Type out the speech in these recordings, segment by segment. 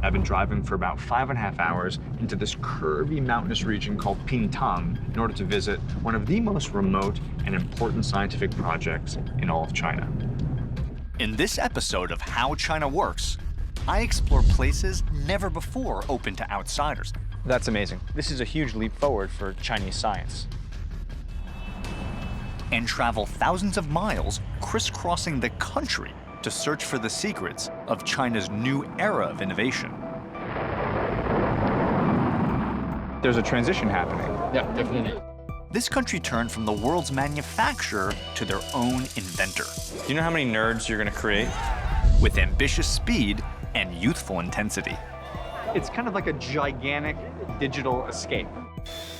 I've been driving for about 5.5 hours into this curvy mountainous region called Pingtang in order to visit one of the most remote and important scientific projects in all of China. In this episode of How China Works, I explore places never before open to outsiders. That's amazing. This is a huge leap forward for Chinese science. And travel thousands of miles crisscrossing the country to search for the secrets of China's new era of innovation. There's a transition happening. Yeah, definitely. This country turned from the world's manufacturer to their own inventor. Do you know how many nerds you're going to create? With ambitious speed and youthful intensity. It's kind of like a gigantic digital escape.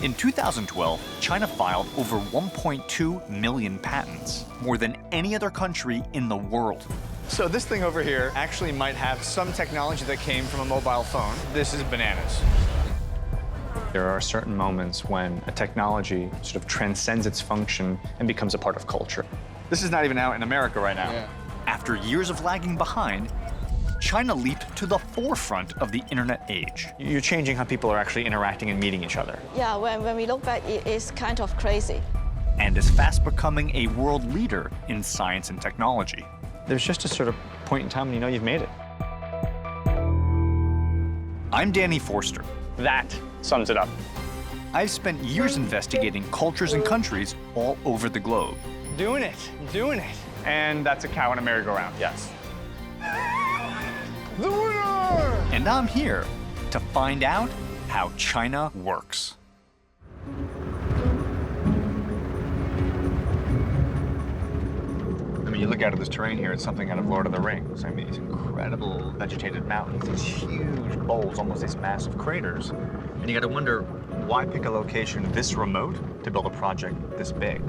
In 2012, China filed over 1.2 million patents, more than any other country in the world. So this thing over here actually might have some technology that came from a mobile phone. This is bananas. There are certain moments when a technology sort of transcends its function and becomes a part of culture. This is not even out in America right now. Yeah. After years of lagging behind, China leaped to the forefront of the internet age. You're changing how people are actually interacting and meeting each other. Yeah, when we look back, it is kind of crazy. And is fast becoming a world leader in science and technology. There's just a sort of point in time when you know you've made it. I'm Danny Forster. That sums it up. I've spent years investigating cultures and countries all over the globe. Doing it. And that's a cow in a merry-go-round, yes. The winner! And I'm here to find out how China works. I mean, you look out at this terrain here, it's something out of Lord of the Rings. I mean, these incredible vegetated mountains, these huge bowls, almost these massive craters. And you gotta wonder, why pick a location this remote to build a project this big?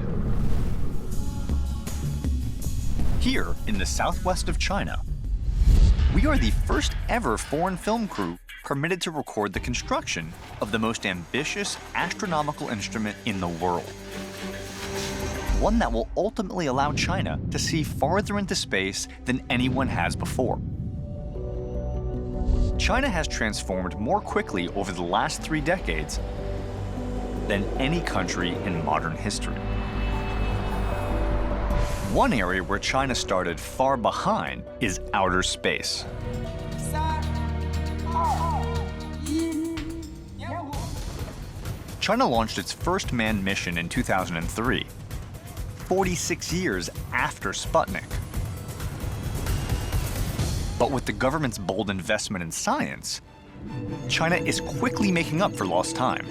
Here in the southwest of China, we are the first ever foreign film crew permitted to record the construction of the most ambitious astronomical instrument in the world. One that will ultimately allow China to see farther into space than anyone has before. China has transformed more quickly over the last 3 decades than any country in modern history. One area where China started far behind is outer space. China launched its first manned mission in 2003, 46 years after Sputnik. But with the government's bold investment in science, China is quickly making up for lost time.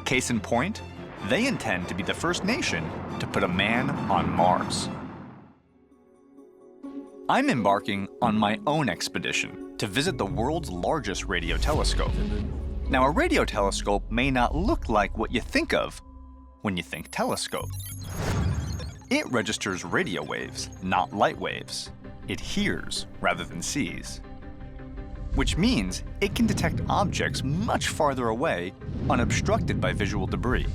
Case in point, they intend to be the first nation to put a man on Mars. I'm embarking on my own expedition to visit the world's largest radio telescope. Now, a radio telescope may not look like what you think of when you think telescope. It registers radio waves, not light waves. It hears rather than sees. Which means it can detect objects much farther away, unobstructed by visual debris.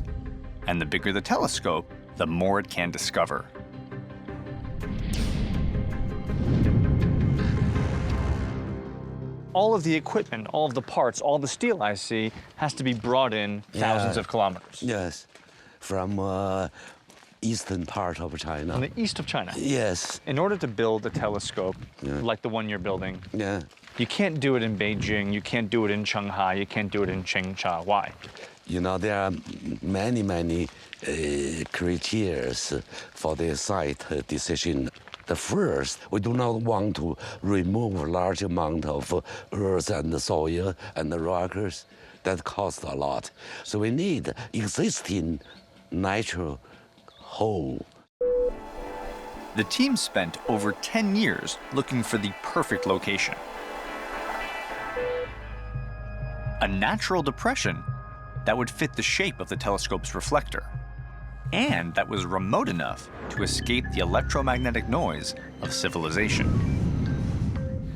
And the bigger the telescope, the more it can discover. All of the equipment, all of the parts, all the steel I see has to be brought in thousands of kilometers. Yes, from eastern part of China. From the east of China. Yes. In order to build a telescope like the one you're building, Yeah. you can't do it in Beijing, you can't do it in Shanghai, you can't do it in Changsha. Why? You know, there are many criteria for the site decision. The first, we do not want to remove a large amount of earth and soil and the rockers. That costs a lot. So we need existing natural hole. The team spent over 10 years looking for the perfect location. A natural depression that would fit the shape of the telescope's reflector, and that was remote enough to escape the electromagnetic noise of civilization.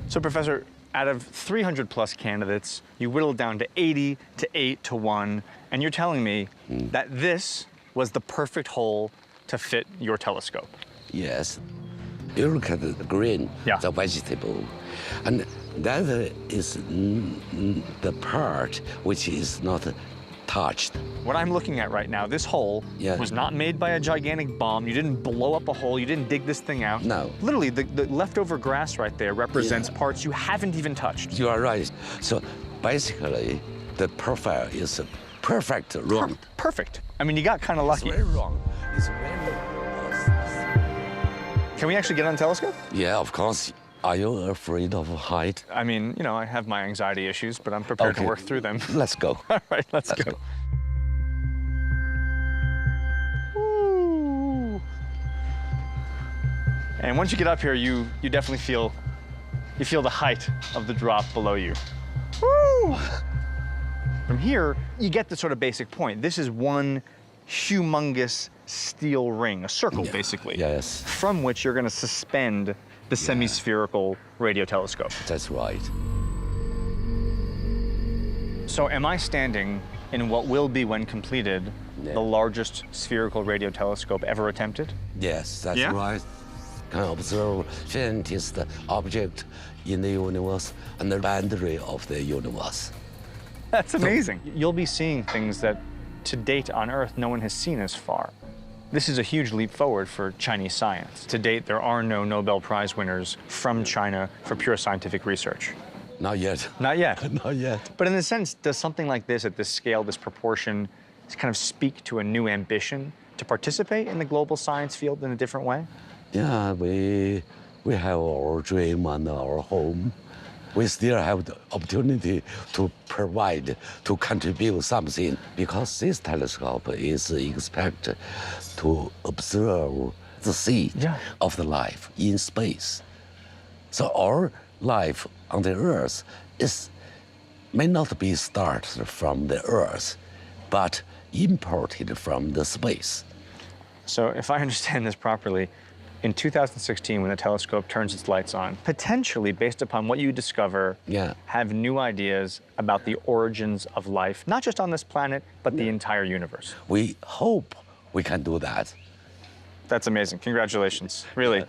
So, Professor, out of 300 plus candidates, you whittled down to 80 to 8 to 1, and you're telling me that this was the perfect hole to fit your telescope. Yes. You look at the green, Yeah. the vegetable, and that is the part which is not touched. What I'm looking at right now, this hole Yeah. was not made by a gigantic bomb. You didn't blow up a hole. You didn't dig this thing out. No. Literally, the leftover grass right there represents Yeah. parts you haven't even touched. You are right. So basically, the profile is perfect wrong. Perfect. I mean, you got kind of It's lucky. very wrong. It's very Can we actually get on the telescope? Yeah, of course. Are you afraid of height? I mean, you know, I have my anxiety issues, but I'm prepared to Okay. work through them. Let's go. All right, let's go. Ooh. And once you get up here, you definitely feel the height of the drop below you. Woo! From here, you get the sort of basic point. This is one humongous steel ring, a circle, basically, Yes, from which you're going to suspend the semi-spherical radio telescope. that's right. So am I standing in what will be, when completed, Yeah. the largest spherical radio telescope ever attempted? Yes, that's Yeah? right. Can observe faintest object in the universe and the boundary of the universe. That's amazing. You'll be seeing things that, to date on Earth, no one has seen as far. This is a huge leap forward for Chinese science. To date, there are no Nobel Prize winners from China for pure scientific research. Not yet. Not yet. Not yet. But in a sense, does something like this, at this scale, this proportion, kind of speak to a new ambition to participate in the global science field in a different way? Yeah, we have our dream and our home. We still have the opportunity to provide, to contribute something, because this telescope is expected to observe the seed Yeah. of the life in space. So our life on the Earth may not be started from the Earth, but imported from the space. So if I understand this properly, in 2016, when the telescope turns its lights on, potentially, based upon what you discover, Yeah. have new ideas about the origins of life, not just on this planet, but the entire universe. We hope we can do that. That's amazing. Congratulations, really.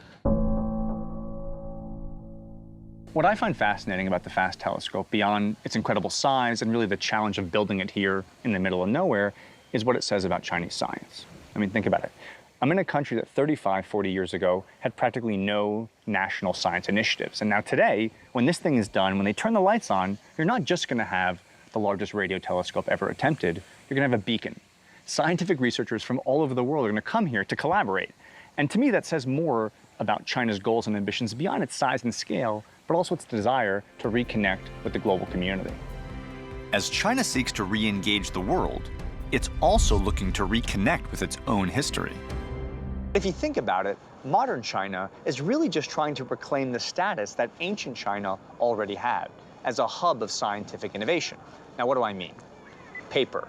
What I find fascinating about the FAST telescope, beyond its incredible size and really the challenge of building it here in the middle of nowhere, is what it says about Chinese science. I mean, think about it. I'm in a country that 35, 40 years ago had practically no national science initiatives. And now today, when this thing is done, when they turn the lights on, you're not just going to have the largest radio telescope ever attempted, you're going to have a beacon. Scientific researchers from all over the world are going to come here to collaborate. And to me, that says more about China's goals and ambitions beyond its size and scale, but also its desire to reconnect with the global community. As China seeks to re-engage the world, it's also looking to reconnect with its own history. If you think about it, modern China is really just trying to reclaim the status that ancient China already had as a hub of scientific innovation. Now, what do I mean? Paper,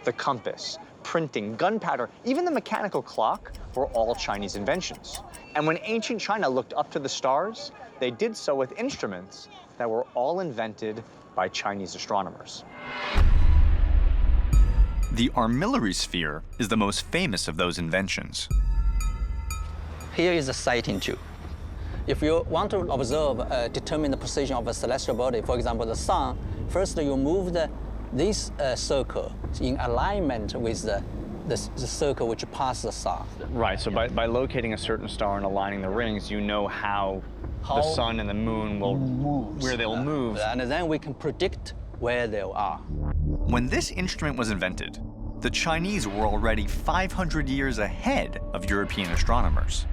the compass, printing, gunpowder, even the mechanical clock were all Chinese inventions. And when ancient China looked up to the stars, they did so with instruments that were all invented by Chinese astronomers. The armillary sphere is the most famous of those inventions. Here is a sighting tube. If you want to observe, determine the position of a celestial body, for example, the sun, first you move this circle in alignment with the circle which passes the sun. Right, so by locating a certain star and aligning the rings, you know how the sun and the moon will, where they'll move. And then we can predict where they are. When this instrument was invented, the Chinese were already 500 years ahead of European astronomers.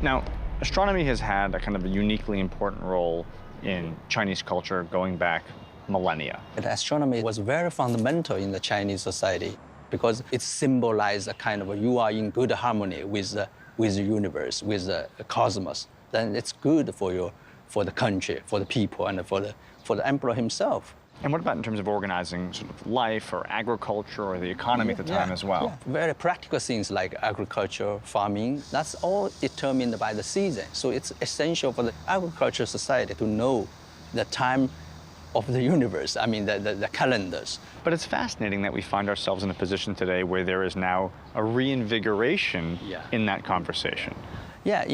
Now, astronomy has had a kind of a uniquely important role in Chinese culture going back millennia. But astronomy was very fundamental in the Chinese society because it symbolized a kind of you are in good harmony with the universe, with the cosmos. Then it's good for the country, for the people, and for the emperor himself. And what about in terms of organizing sort of life or agriculture or the economy at the time as well? Yeah. Very practical things like agriculture, farming, that's all determined by the season. So it's essential for the agricultural society to know the time of the universe, I mean the calendars. But it's fascinating that we find ourselves in a position today where there is now a reinvigoration in that conversation. Yeah,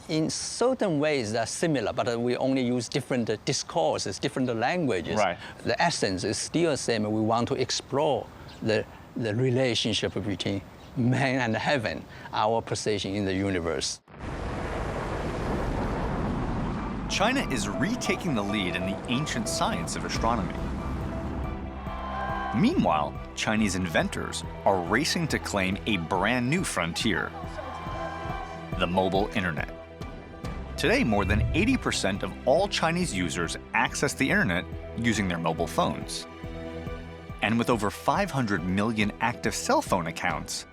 in certain ways they're similar, but we only use different discourses, different languages. Right. The essence is still the same. We want to explore the relationship between man and heaven, our position in the universe. China is retaking the lead in the ancient science of astronomy. Meanwhile, Chinese inventors are racing to claim a brand new frontier: the mobile internet. Today, more than 80% of all Chinese users access the internet using their mobile phones. And with over 500 million active cell phone accounts,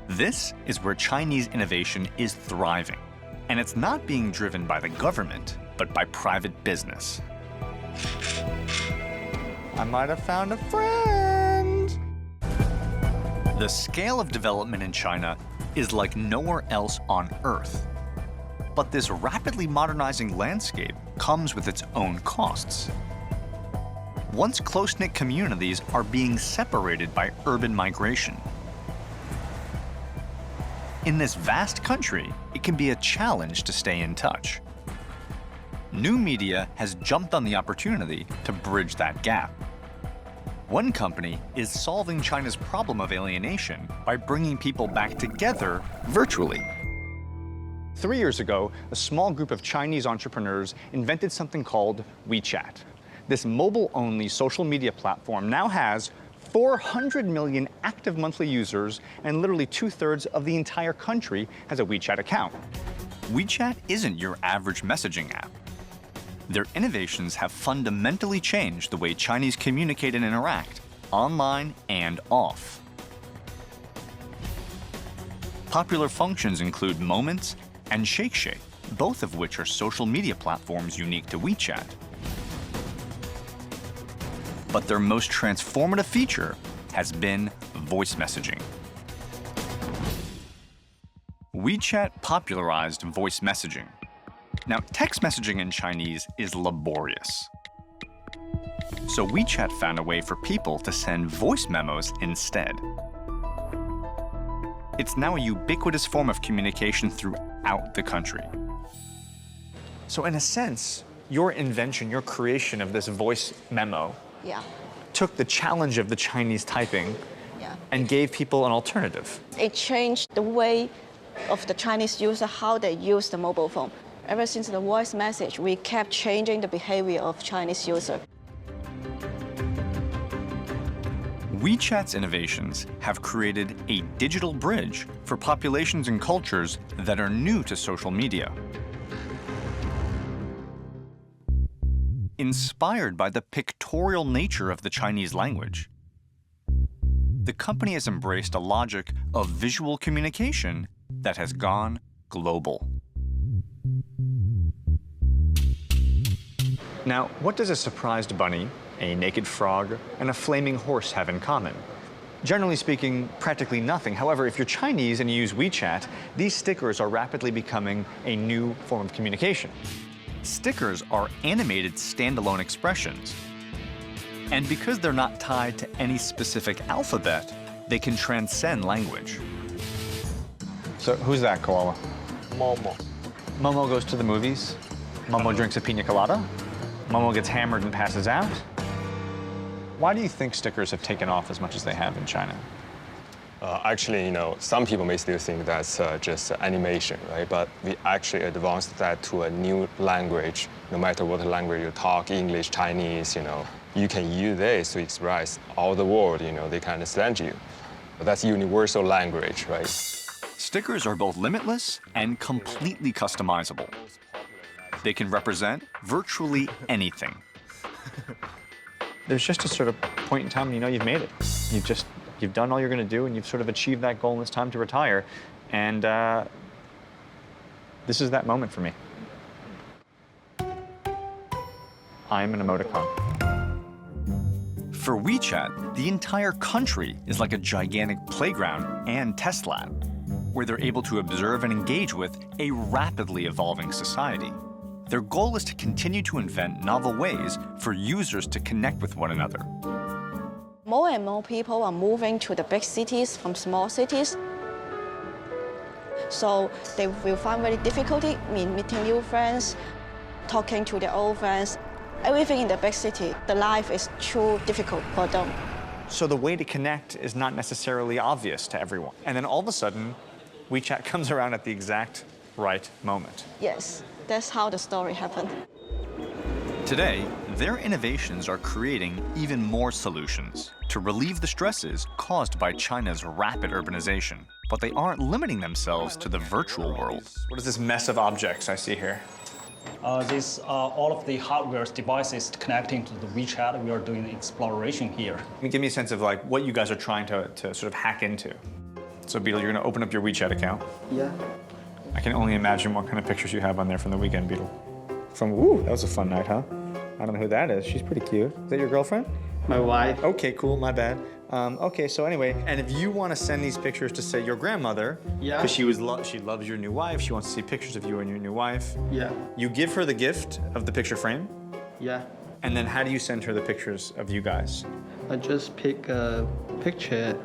this is where Chinese innovation is thriving. And it's not being driven by the government, but by private business. I might have found a friend. The scale of development in China is like nowhere else on Earth. But this rapidly modernizing landscape comes with its own costs. Once close-knit communities are being separated by urban migration. In this vast country, it can be a challenge to stay in touch. New media has jumped on the opportunity to bridge that gap. One company is solving China's problem of alienation by bringing people back together virtually. 3 years ago, a small group of Chinese entrepreneurs invented something called WeChat. This mobile-only social media platform now has 400 million active monthly users, and literally 2/3 of the entire country has a WeChat account. WeChat isn't your average messaging app. Their innovations have fundamentally changed the way Chinese communicate and interact, online and off. Popular functions include Moments and Shake, both of which are social media platforms unique to WeChat. But their most transformative feature has been voice messaging. WeChat popularized voice messaging. Now, text messaging in Chinese is laborious. So WeChat found a way for people to send voice memos instead. It's now a ubiquitous form of communication throughout the country. So in a sense, your invention, your creation of this voice memo Yeah. took the challenge of the Chinese typing Yeah. and gave people an alternative. It changed the way of the Chinese user, how they use the mobile phone. Ever since the voice message, we kept changing the behavior of Chinese user. WeChat's innovations have created a digital bridge for populations and cultures that are new to social media. Inspired by the pictorial nature of the Chinese language, the company has embraced a logic of visual communication that has gone global. Now, what does a surprised bunny, a naked frog, and a flaming horse have in common? Generally speaking, practically nothing. However, if you're Chinese and you use WeChat, these stickers are rapidly becoming a new form of communication. Stickers are animated standalone expressions. And because they're not tied to any specific alphabet, they can transcend language. So who's that, Koala? Momo. Momo goes to the movies. Momo drinks a pina colada. Momo gets hammered and passes out. Why do you think stickers have taken off as much as they have in China? Actually, some people may still think that's just animation, right? But we actually advanced that to a new language. No matter what language you talk, English, Chinese, you can use this to express all the world, they can understand you. That's universal language, right? Stickers are both limitless and completely customizable. They can represent virtually anything. There's just a sort of point in time when you've made it. You've done all you're going to do, and you've sort of achieved that goal, and it's time to retire. And this is that moment for me. I'm an emoticon. For WeChat, the entire country is like a gigantic playground and test lab, where they're able to observe and engage with a rapidly evolving society. Their goal is to continue to invent novel ways for users to connect with one another. More and more people are moving to the big cities from small cities. So they will find very difficulty in meeting new friends, talking to their old friends. Everything in the big city, the life is too difficult for them. So the way to connect is not necessarily obvious to everyone. And then all of a sudden, WeChat comes around at the exact right moment. Yes, that's how the story happened. Today, their innovations are creating even more solutions to relieve the stresses caused by China's rapid urbanization. But they aren't limiting themselves to the virtual world. What is this mess of objects I see here? These are all of the hardware devices connecting to the WeChat. We are doing exploration here. Give me a sense of like what you guys are trying to sort of hack into. So Beetle, you're gonna open up your WeChat account. Yeah. I can only imagine what kind of pictures you have on there from the weekend, Beetle. Ooh, that was a fun night, huh? I don't know who that is. She's pretty cute. Is that your girlfriend? My wife. Okay, cool, my bad. Okay, so anyway, and if you want to send these pictures to, say, your grandmother, Yeah. because she loves your new wife, she wants to see pictures of you and your new wife, Yeah. you give her the gift of the picture frame, Yeah. and then how do you send her the pictures of you guys? I just pick a picture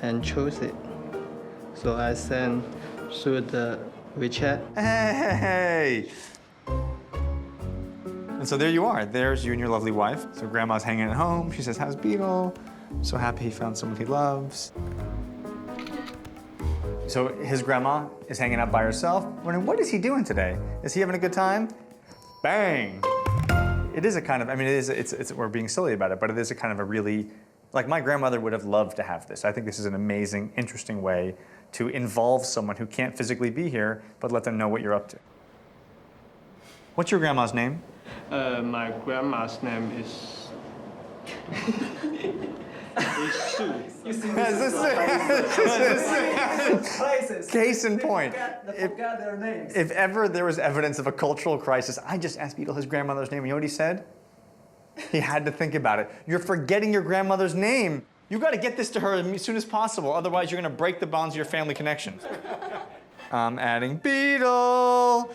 and choose it. So I send through the WeChat. Hey! And so there you are. There's you and your lovely wife. So grandma's hanging at home. She says, how's Beetle? So happy he found someone he loves. So his grandma is hanging out by herself, wondering, what is he doing today? Is he having a good time? Bang! It is a kind of, I mean, we're being silly about it, but it is a kind of a really, like my grandmother would have loved to have this. I think this is an amazing, interesting way to involve someone who can't physically be here, but let them know what you're up to. What's your grandma's name? My grandma's name is Sue. Case in point. They forgot their names. If ever there was evidence of a cultural crisis, I just asked Beetle his grandmother's name. You know what he said? He had to think about it. You're forgetting your grandmother's name. You got to get this to her as soon as possible. Otherwise, you're going to break the bonds of your family connection. I'm adding Beetle.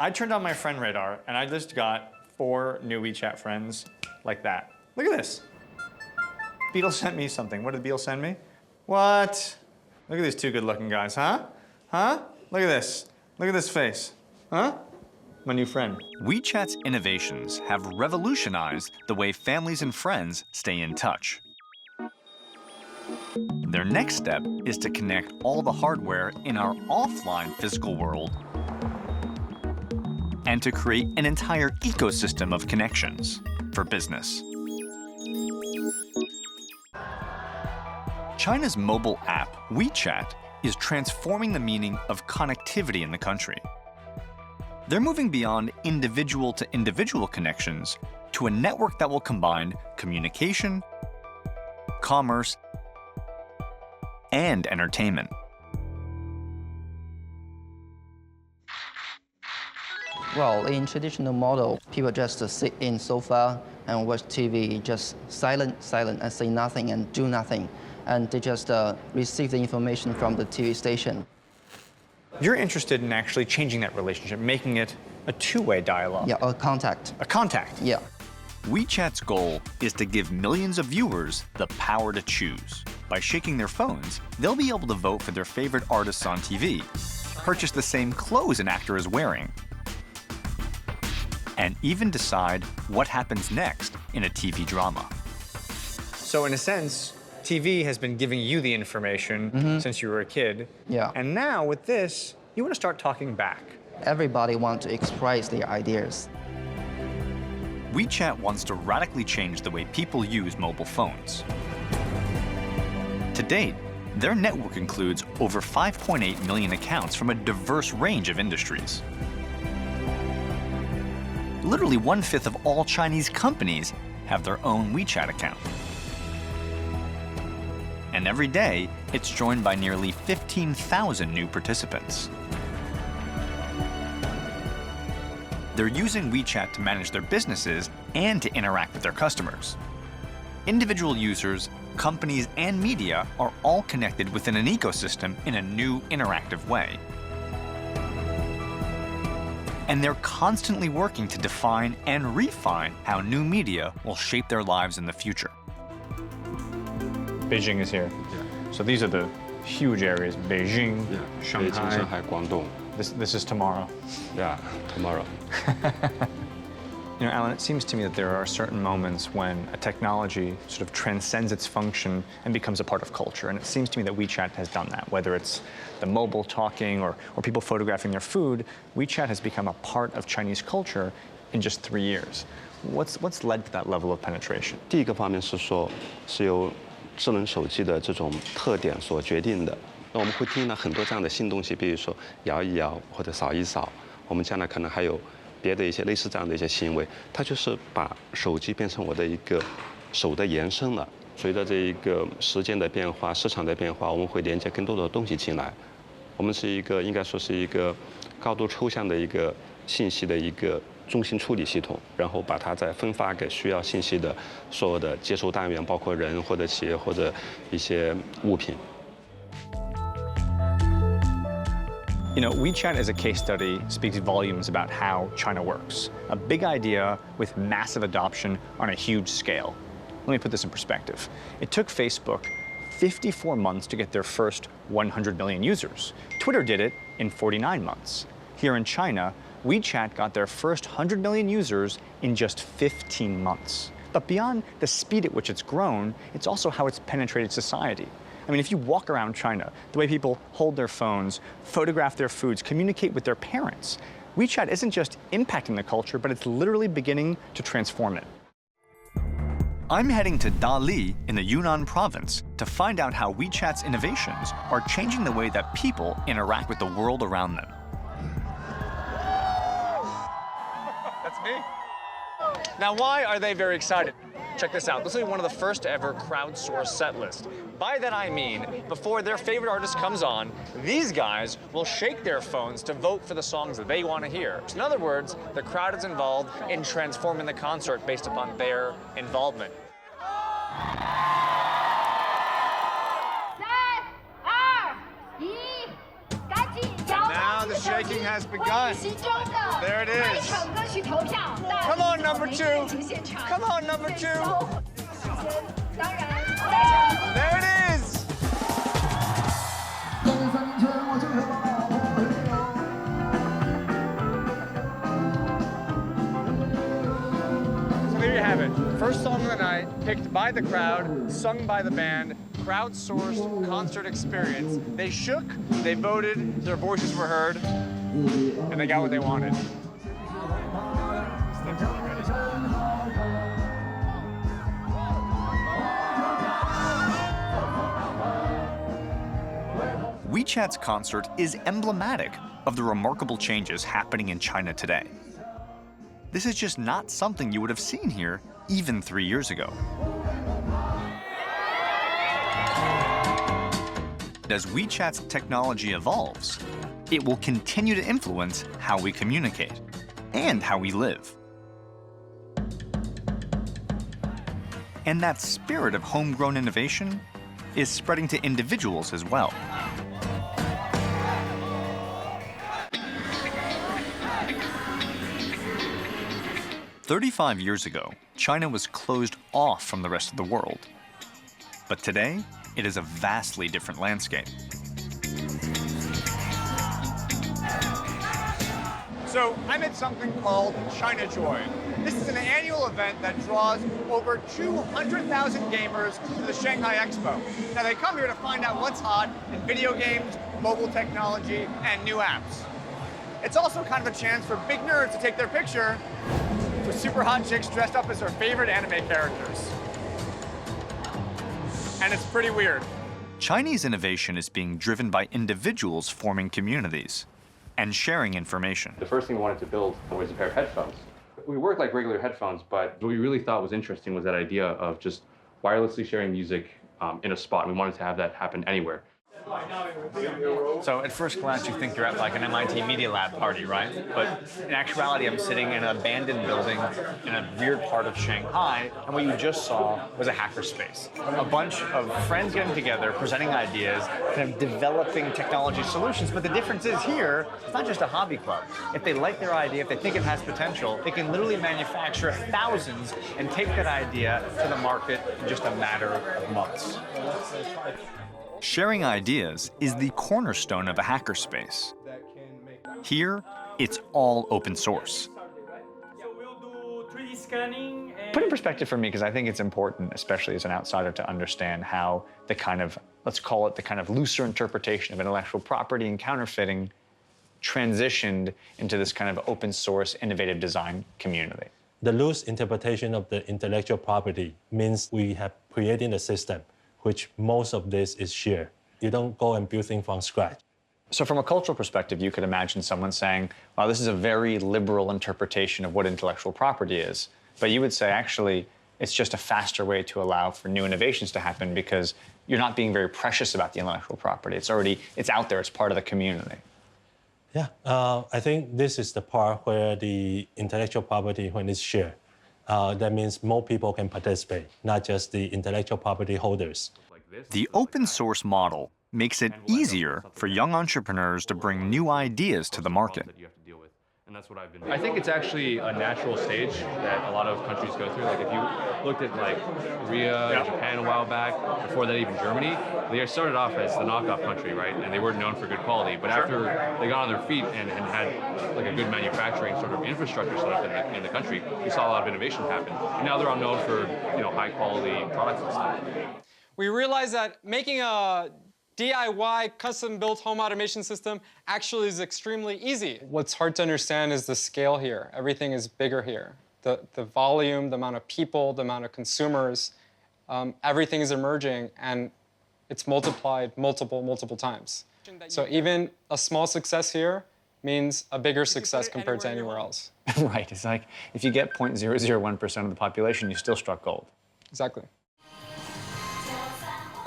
I turned on my friend radar, and I just got 4 new WeChat friends like that. Look at this. Beetle sent me something. What did Beetle send me? What? Look at these 2 good-looking guys, huh? Huh? Look at this. Look at this face. Huh? My new friend. WeChat's innovations have revolutionized the way families and friends stay in touch. Their next step is to connect all the hardware in our offline physical world and to create an entire ecosystem of connections for business. China's mobile app, WeChat, is transforming the meaning of connectivity in the country. They're moving beyond individual-to-individual connections to a network that will combine communication, commerce, and entertainment. Well, in traditional model, people just sit in sofa and watch TV, just silent, and say nothing and do nothing. And they just receive the information from the TV station. You're interested in actually changing that relationship, making it a 2-way dialogue. Yeah, a contact. A contact. Yeah. WeChat's goal is to give millions of viewers the power to choose. By shaking their phones, they'll be able to vote for their favorite artists on TV, purchase the same clothes an actor is wearing, and even decide what happens next in a TV drama. So in a sense, TV has been giving you the information since you were a kid. Yeah. And now with this, you want to start talking back. Everybody wants to express their ideas. WeChat wants to radically change the way people use mobile phones. To date, their network includes over 5.8 million accounts from a diverse range of industries. Literally 1/5 of all Chinese companies have their own WeChat account. And every day, it's joined by nearly 15,000 new participants. They're using WeChat to manage their businesses and to interact with their customers. Individual users, companies, and media are all connected within an ecosystem in a new interactive way. And they're constantly working to define and refine how new media will shape their lives in the future. Beijing is here. So these are the huge areas, Beijing, Yeah. Shanghai. Beijing, Shanghai, Guangdong. This is tomorrow. Yeah, tomorrow. You know, Alan, it seems to me that there are certain moments when a technology sort of transcends its function and becomes a part of culture. And it seems to me that WeChat has done that. Whether it's the mobile talking or people photographing their food, WeChat has become a part of Chinese culture in just 3 years. What's led to that level of penetration? 第一个方面是说，是由智能手机的这种特点所决定的。那我们会听到很多这样的新东西，比如说摇一摇或者扫一扫。我们将来可能还有别的一些类似这样的一些行为，它就是把手机变成我的一个手的延伸了。随着这一个时间的变化、市场的变化，我们会连接更多的东西进来。我们是一个应该说是一个高度抽象的一个信息的一个中心处理系统，然后把它再分发给需要信息的所有的接收单元，包括人或者企业或者一些物品。You know, WeChat as a case study speaks volumes about how China works. A big idea with massive adoption on a huge scale. Let me put this in perspective. It took Facebook 54 months to get their first 100 million users. Twitter did it in 49 months. Here in China, WeChat got their first 100 million users in just 15 months. But beyond the speed at which it's grown, it's also how it's penetrated society. I mean, if you walk around China, the way people hold their phones, photograph their foods, communicate with their parents, WeChat isn't just impacting the culture, but it's literally beginning to transform it. I'm heading to Dali in the Yunnan province to find out how WeChat's innovations are changing the way that people interact with the world around them. That's me. Now, why are they very excited? Check this out. This will be one of the first ever crowdsourced set lists. By that I mean, before their favorite artist comes on, these guys will shake their phones to vote for the songs that they want to hear. In other words, the crowd is involved in transforming the concert based upon their involvement. Now the shaking has begun. There it is. Come on, number two. Come on, number two. There it is. So there you have it. First song of the night, picked by the crowd, sung by the band, crowdsourced concert experience. They shook, they voted, their voices were heard, and they got what they wanted. WeChat's concert is emblematic of the remarkable changes happening in China today. This is just not something you would have seen here even 3 years ago. As WeChat's technology evolves, it will continue to influence how we communicate and how we live. And that spirit of homegrown innovation is spreading to individuals as well. "35 years ago, China was closed off from the rest of the world. But today, it is a vastly different landscape. So I'm at something called China Joy. This is an annual event that draws over 200,000 gamers to the Shanghai Expo. Now they come here to find out what's hot in video games, mobile technology, and new apps. It's also kind of a chance for big nerds to take their picture with super hot chicks dressed up as their favorite anime characters. And it's pretty weird. Chinese innovation is being driven by individuals forming communities and sharing information. The first thing we wanted to build was a pair of headphones. We work like regular headphones, but what we really thought was interesting was that idea of just wirelessly sharing music in a spot. We wanted to have that happen anywhere. So at first glance, you think you're at like an MIT Media Lab party, right? But in actuality, I'm sitting in an abandoned building in a weird part of Shanghai, and what you just saw was a hackerspace. A bunch of friends getting together, presenting ideas, kind of developing technology solutions. But the difference is here, it's not just a hobby club. If they like their idea, if they think it has potential, they can literally manufacture thousands and take that idea to the market in just a matter of months. Sharing ideas is the cornerstone of a hackerspace. Here, it's all open source. Put in perspective for me, because I think it's important, especially as an outsider, to understand how the kind of, let's call it the kind of looser interpretation of intellectual property and counterfeiting transitioned into this kind of open source, innovative design community. The loose interpretation of the intellectual property means we have created a system which most of this is shared. You don't go and build things from scratch. So from a cultural perspective, you could imagine someone saying, wow, this is a very liberal interpretation of what intellectual property is. But you would say, actually, it's just a faster way to allow for new innovations to happen because you're not being very precious about the intellectual property. It's out there, it's part of the community. Yeah, I think this is the part where the intellectual property, when it's shared, that means more people can participate, not just the intellectual property holders. The open source model makes it easier for young entrepreneurs to bring new ideas to the market. I think it's actually a natural stage that a lot of countries go through. Like if you looked at like Korea and Japan a while back, before that even Germany, they started off as the knockoff country, right? And they were known for good quality. But after they got on their feet and had like a good manufacturing sort of infrastructure set up in the country, we saw a lot of innovation happen. And now they're all known for, you know, high quality products and stuff. We realized that making a DIY custom-built home automation system actually is extremely easy. What's hard to understand is the scale here. Everything is bigger here. The volume, the amount of people, the amount of consumers, everything is emerging, and it's multiplied multiple times. So even a small success here means a bigger success compared to anywhere else. Right, it's like if you get 0.001% of the population, you still struck gold. Exactly.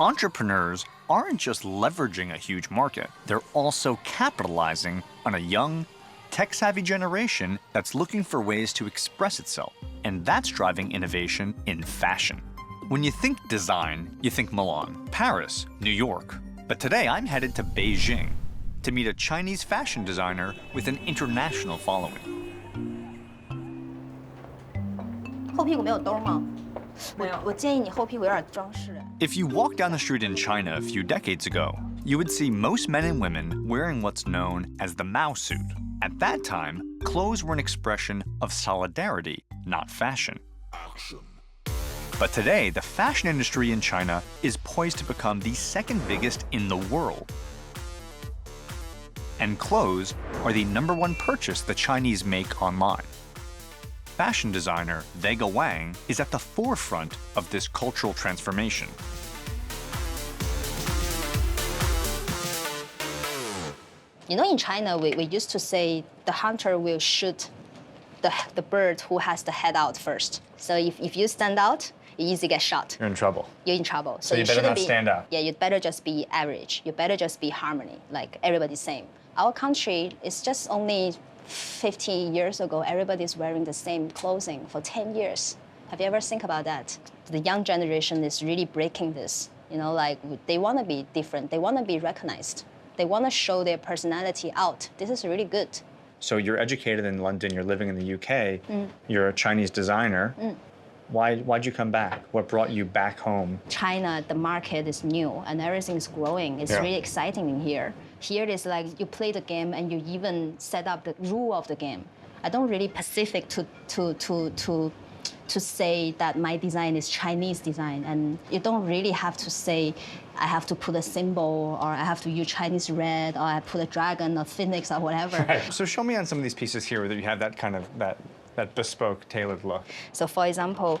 Entrepreneurs aren't just leveraging a huge market, they're also capitalizing on a young, tech-savvy generation that's looking for ways to express itself. And that's driving innovation in fashion. When you think design, you think Milan, Paris, New York. But today I'm headed to Beijing to meet a Chinese fashion designer with an international following. 后屁股没有兜吗？我建议你后屁股有点装饰。 If you walk down the street in China a few decades ago, you would see most men and women wearing what's known as the Mao suit. At that time, clothes were an expression of solidarity, not fashion. But today, the fashion industry in China is poised to become the second biggest in the world. And clothes are the #1 purchase the Chinese make online. Fashion designer Vega Wang is at the forefront of this cultural transformation. You know, in China, we used to say the hunter will shoot the bird who has the head out first. So if you stand out, you easily get shot. You're in trouble. You're in trouble. So you better not stand out. Yeah, you'd better just be average. You better just be harmony, like everybody's same. Our country is just only 50 years ago, everybody's wearing the same clothing for 10 years. Have you ever think about that? The young generation is really breaking this. You know, like they want to be different. They want to be recognized. They want to show their personality out. This is really good. So you're educated in London, you're living in the UK, you're a Chinese designer. Why'd you come back? What brought you back home? China, the market is new and everything is growing. It's really exciting in here. Here it's like you play the game and you even set up the rule of the game. I don't really specific to say that my design is Chinese design, and you don't really have to say I have to put a symbol or I have to use Chinese red or I put a dragon or phoenix or whatever. Right. So show me on some of these pieces here that you have that kind of that bespoke, tailored look. So for example,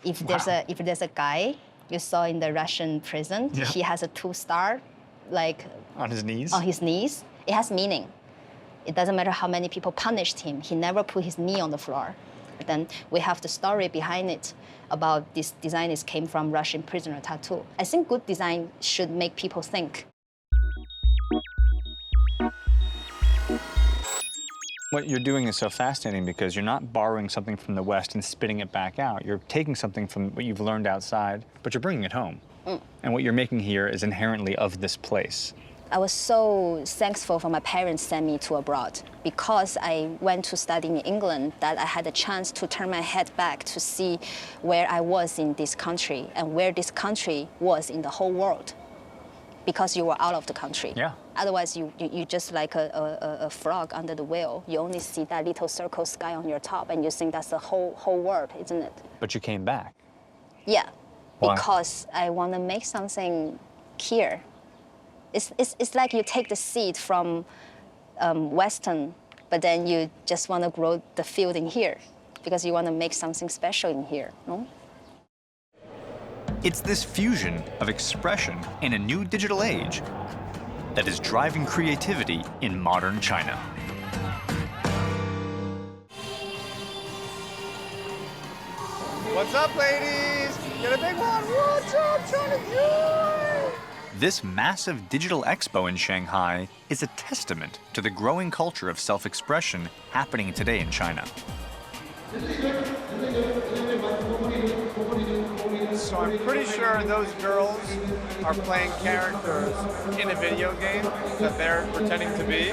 if there's a guy you saw in the Russian prison, he has a 2-star, like on his knees. On his knees, it has meaning. It doesn't matter how many people punished him. He never put his knee on the floor. Then we have the story behind it about this design came from Russian prisoner tattoo. I think good design should make people think. What you're doing is so fascinating because you're not borrowing something from the West and spitting it back out. You're taking something from what you've learned outside, but you're bringing it home. And what you're making here is inherently of this place. I was so thankful for my parents sent me to abroad. Because I went to study in England, that I had a chance to turn my head back to see where I was in this country and where this country was in the whole world. because you were out of the country. Yeah. Otherwise, you just like a frog under the wheel. You only see that little circle sky on your top, and you think that's the whole world, isn't it? But you came back. Yeah, Why? because I want to make something here. It's like you take the seed from Western, but then you just want to grow the field in here because you want to make something special in here, no? It's this fusion of expression in a new digital age that is driving creativity in modern China. What's up, ladies? Get a big one. What's up, ChinaTech? This massive digital expo in Shanghai is a testament to the growing culture of self-expression happening today in China. So I'm pretty sure those girls are playing characters in a video game that they're pretending to be.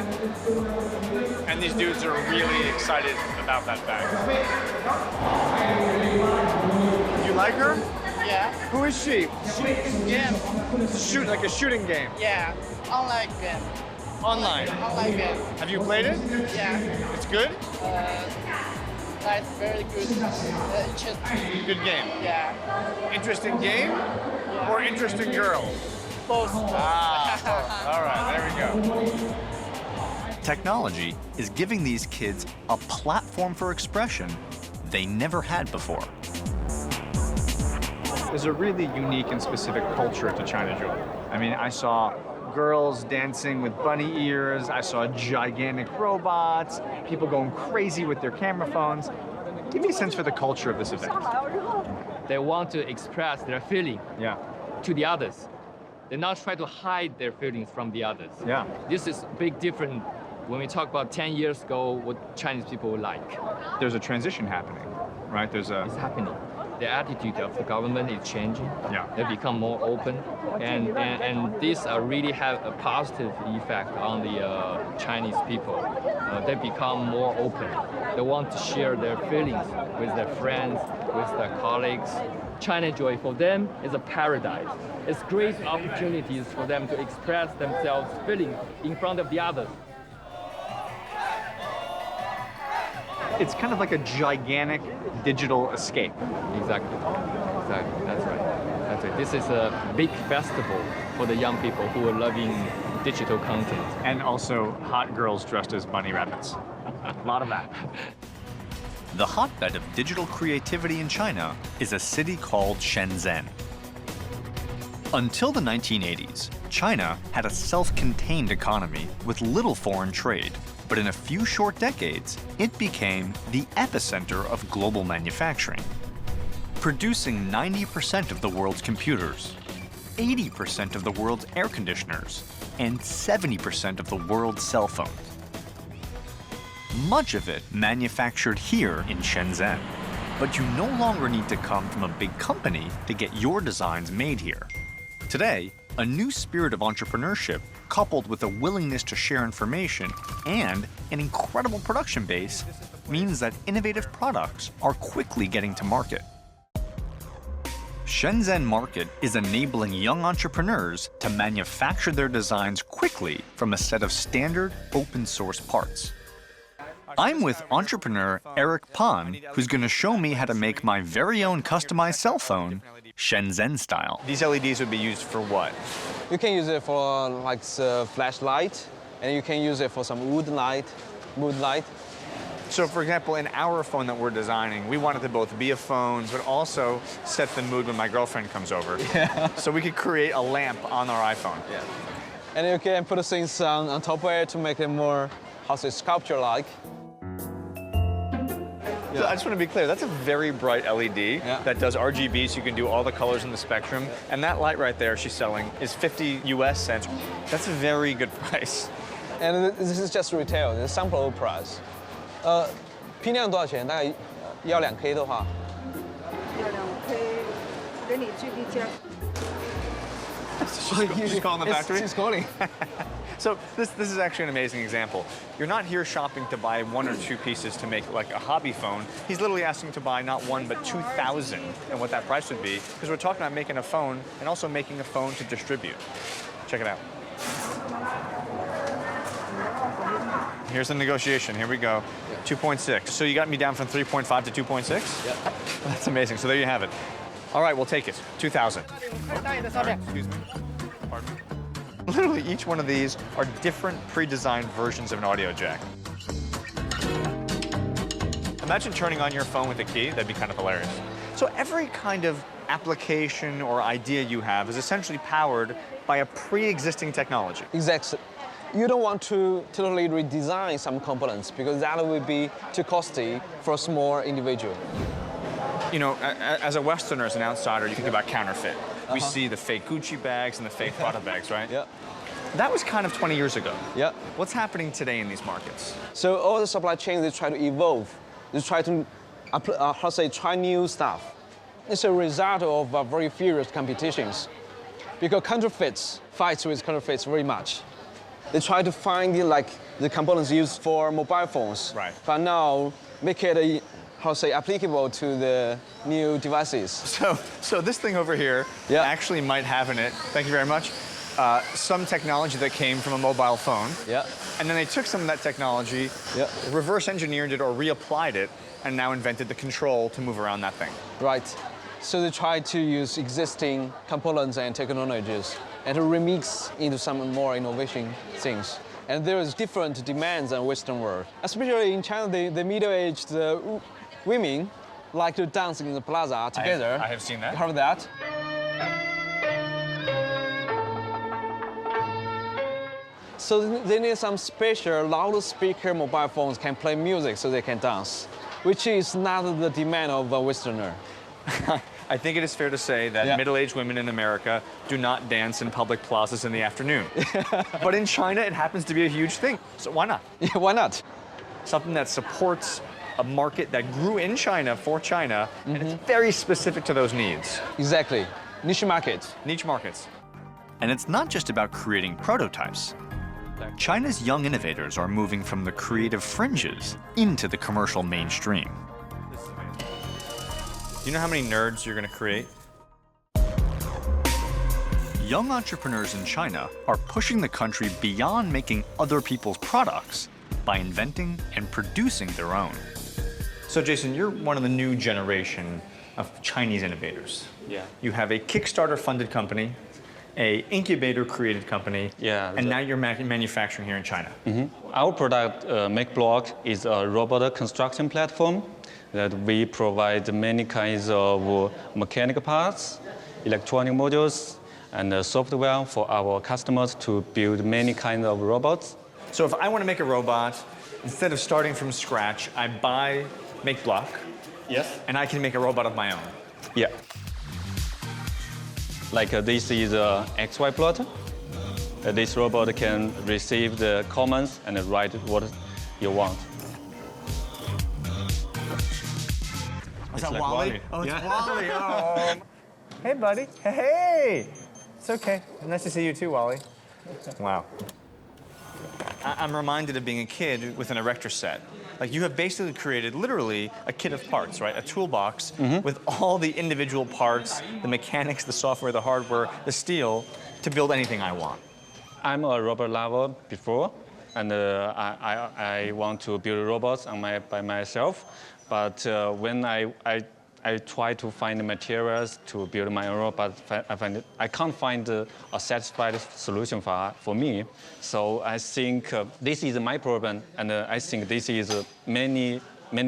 And these dudes are really excited about that fact. You like her? Yeah. Who is she? Game. Shoot, like a shooting game. Yeah. Online game. Online. Online game. Have you played it? Yeah. It's good? That's very good. Interesting. Good game. Yeah. Interesting game or interesting girl? Both. Ah, all right, there we go. Technology is giving these kids a platform for expression they never had before. There's a really unique and specific culture to China Joy. I mean, I saw girls dancing with bunny ears, I saw gigantic robots, people going crazy with their camera phones. Give me a sense for the culture of this event. They want to express their feeling to the others. They not try to hide their feelings from the others. Yeah. This is big difference when we talk about 10 years ago what Chinese people like. There's a transition happening, right? It's happening. The attitude of the government is changing. Yeah. They become more open, and this really have a positive effect on the Chinese people. They become more open. They want to share their feelings with their friends, with their colleagues. China Joy for them is a paradise. It's great opportunities for them to express themselves feelings in front of the others. It's kind of like a gigantic digital escape. Exactly. That's right. This is a big festival for the young people who are loving digital content. And also hot girls dressed as bunny rabbits. A lot of that. The hotbed of digital creativity in China is a city called Shenzhen. Until the 1980s, China had a self-contained economy with little foreign trade. But in a few short decades, it became the epicenter of global manufacturing, producing 90% of the world's computers, 80% of the world's air conditioners, and 70% of the world's cell phones. Much of it manufactured here in Shenzhen. But you no longer need to come from a big company to get your designs made here. Today, a new spirit of entrepreneurship, coupled with a willingness to share information and an incredible production base, means that innovative products are quickly getting to market. Shenzhen Market is enabling young entrepreneurs to manufacture their designs quickly from a set of standard open source parts. I'm with entrepreneur Eric Pan, who's going to show me how to make my very own customized cell phone, Shenzhen style. These LEDs would be used for what? You can use it for like flashlight, and you can use it for some mood light. So for example, in our phone that we're designing, we want it to both be a phone, but also set the mood when my girlfriend comes over. Yeah. So we could create a lamp on our iPhone. Yeah. And you can put things on top of it to make it more, sculpture-like. So I just want to be clear, that's a very bright LED that does RGB, so you can do all the colors in the spectrum. And that light right there she's selling is 50 US cents. That's a very good price. And this is just retail, it's sample price. 批量多少钱？大概要2K 的话。要2K，给你最低价。 She's calling the factory? She's calling. So this is actually an amazing example. You're not here shopping to buy 1 or 2 pieces to make like a hobby phone. He's literally asking to buy not 1, but 2,000 and what that price would be, because we're talking about making a phone and also making a phone to distribute. Check it out. Here's the negotiation. Here we go. 2.6. So you got me down from 3.5 to 2.6? Yep. That's amazing. So there you have it. All right, we'll take it. 2,000. Excuse me. Pardon me. Literally, each one of these are different pre-designed versions of an audio jack. Imagine turning on your phone with a key. That'd be kind of hilarious. So every kind of application or idea you have is essentially powered by a pre-existing technology. Exactly. You don't want to totally redesign some components because that would be too costly for a small individual. You know, as a Westerner, as an outsider, you think about counterfeit. We see the fake Gucci bags and the fake Prada bags, right? Yeah. That was kind of 20 years ago. Yeah. What's happening today in these markets? So all the supply chains, they try to evolve. They try to, try new stuff. It's a result of very furious competitions because counterfeits fights with counterfeits very much. They try to find the components used for mobile phones, right? But now make it applicable to the new devices. So this thing over here actually might have in it. Thank you very much. Some technology that came from a mobile phone. Yeah. And then they took some of that technology, reverse engineered it or reapplied it, and now invented the control to move around that thing. Right. So they try to use existing components and technologies and to remix into some more innovation things. And there is different demands in Western world. Especially in China, the middle-aged women like to dance in the plaza together. I have seen that. You heard that? So they need some special loudspeaker mobile phones can play music so they can dance, which is not the demand of a Westerner. I think it is fair to say that middle-aged women in America do not dance in public plazas in the afternoon. But in China, it happens to be a huge thing. So why not? Yeah, why not? Something that supports a market that grew in China for China, and it's very specific to those needs. Exactly. Niche markets. Niche markets. And it's not just about creating prototypes. China's young innovators are moving from the creative fringes into the commercial mainstream. Do you know how many nerds you're going to create? Young entrepreneurs in China are pushing the country beyond making other people's products by inventing and producing their own. So Jason, you're one of the new generation of Chinese innovators. Yeah. You have a Kickstarter-funded company, a incubator-created company, and now you're manufacturing here in China. Our product, MakeBlock, is a robot construction platform that we provide many kinds of mechanical parts, electronic modules, and software for our customers to build many kinds of robots. So if I want to make a robot, instead of starting from scratch, I buy MakeBlock. Yes. And I can make a robot of my own. Yeah. Like this is a XY plotter. This robot can receive the comments and write what you want. Is that like Wally? Wally. Oh, it's Yeah. Wally. Oh. Hey, buddy. Hey. It's okay. Nice to see you too, Wally. Wow. I'm reminded of being a kid with an erector set. Like, you have basically created literally a kit of parts, right? A toolbox with all the individual parts, the mechanics, the software, the hardware, the steel, to build anything I want. I'm a robot lover before, and I want to build robots by myself. But when I try to find the materials to build my own robot, I can't find a satisfied solution for me. So I think this is my problem, and I think this is many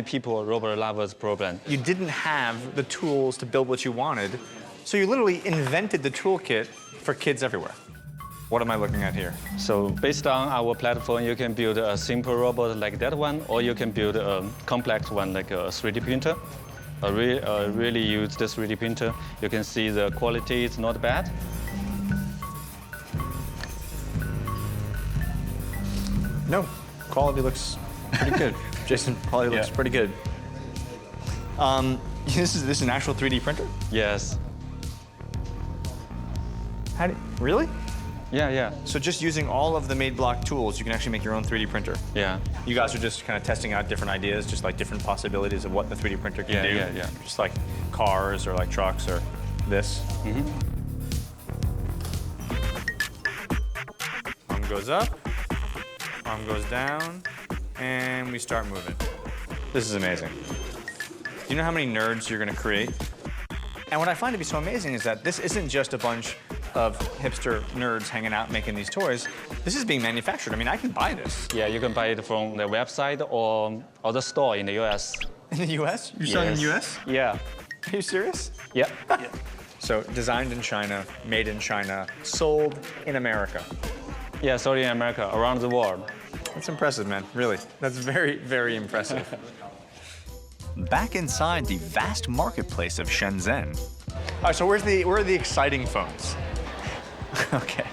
people, robot lovers' problem. You didn't have the tools to build what you wanted, so you literally invented the toolkit for kids everywhere. What am I looking at here? So based on our platform, you can build a simple robot like that one, or you can build a complex one like a 3D printer. Really use the 3D printer. You can see the quality is not bad. No, quality looks pretty good. Jason, quality looks pretty good. This is an actual 3D printer? Yes. Really? Yeah. So just using all of the MakeBlock tools, you can actually make your own 3D printer? Yeah. You guys are just kind of testing out different ideas, just like different possibilities of what the 3D printer can do? Yeah. Just like cars or like trucks or this? goes up, arm goes down, and we start moving. This is amazing. Do you know how many nerds you're gonna create? And what I find to be so amazing is that this isn't just a bunch of hipster nerds hanging out making these toys. This is being manufactured. I mean, I can buy this. Yeah, you can buy it from the website or the store in the US. In the US? You're selling in the US? Yeah. Are you serious? Yeah. So designed in China, made in China, sold in America. Yeah, sold in America, around the world. That's impressive, man, really. That's very, very impressive. Back inside the vast marketplace of Shenzhen. All right, so where are the exciting phones? Okay.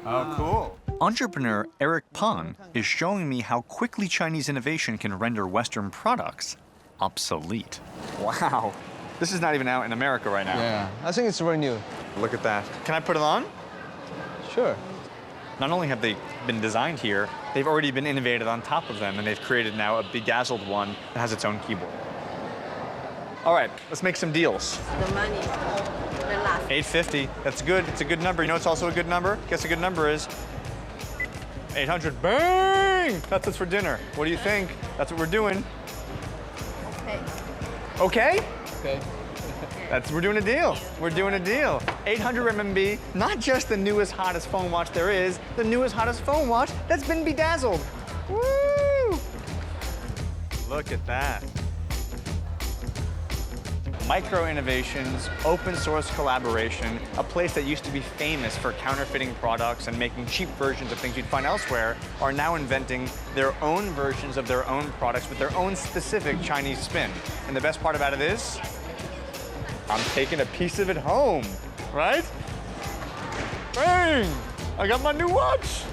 Oh, cool. Entrepreneur Eric Pan is showing me how quickly Chinese innovation can render Western products obsolete. Wow. This is not even out in America right now. Yeah, I think it's very new. Look at that. Can I put it on? Sure. Not only have they been designed here, they've already been innovated on top of them, and they've created now a bedazzled one that has its own keyboard. All right, let's make some deals. The money, the last. 850, that's good. It's a good number. You know what's also a good number? Guess a good number is 800. Bang! That's what's for dinner. What do you think? That's what we're doing. Okay. Okay? Okay. We're doing a deal. We're doing a deal. 800 RMB, not just the newest, hottest phone watch there is, the newest, hottest phone watch that's been bedazzled. Woo! Look at that. Micro innovations, open source collaboration, a place that used to be famous for counterfeiting products and making cheap versions of things you'd find elsewhere, are now inventing their own versions of their own products with their own specific Chinese spin. And the best part about it is, I'm taking a piece of it home, right? Bang! I got my new watch!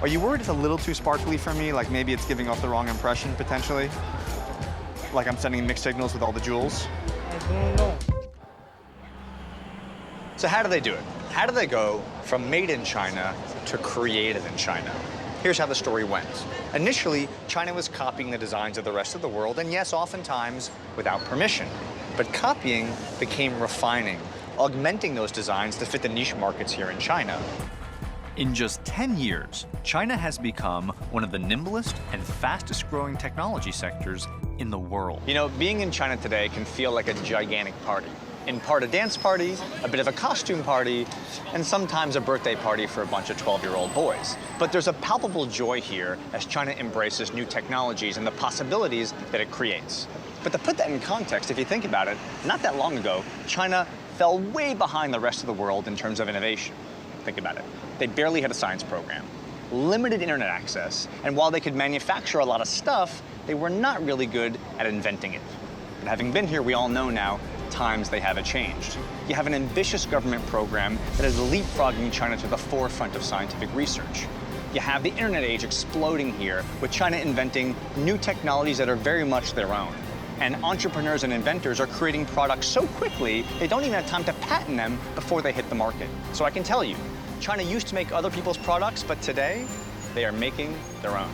Are you worried it's a little too sparkly for me? Like maybe it's giving off the wrong impression, potentially? Like I'm sending mixed signals with all the jewels? I don't know. So how do they do it? How do they go from made in China to created in China? Here's how the story went. Initially, China was copying the designs of the rest of the world, and yes, oftentimes without permission. But copying became refining, augmenting those designs to fit the niche markets here in China. In just 10 years, China has become one of the nimblest and fastest growing technology sectors in the world. You know, being in China today can feel like a gigantic party. In part a dance party, a bit of a costume party, and sometimes a birthday party for a bunch of 12-year-old boys. But there's a palpable joy here as China embraces new technologies and the possibilities that it creates. But to put that in context, if you think about it, not that long ago, China fell way behind the rest of the world in terms of innovation. Think about it. They barely had a science program, limited internet access, and while they could manufacture a lot of stuff, they were not really good at inventing it. But having been here, we all know now, times they haven't changed. You have an ambitious government program that is leapfrogging China to the forefront of scientific research. You have the internet age exploding here, with China inventing new technologies that are very much their own. And entrepreneurs and inventors are creating products so quickly, they don't even have time to patent them before they hit the market. So I can tell you, China used to make other people's products, but today, they are making their own.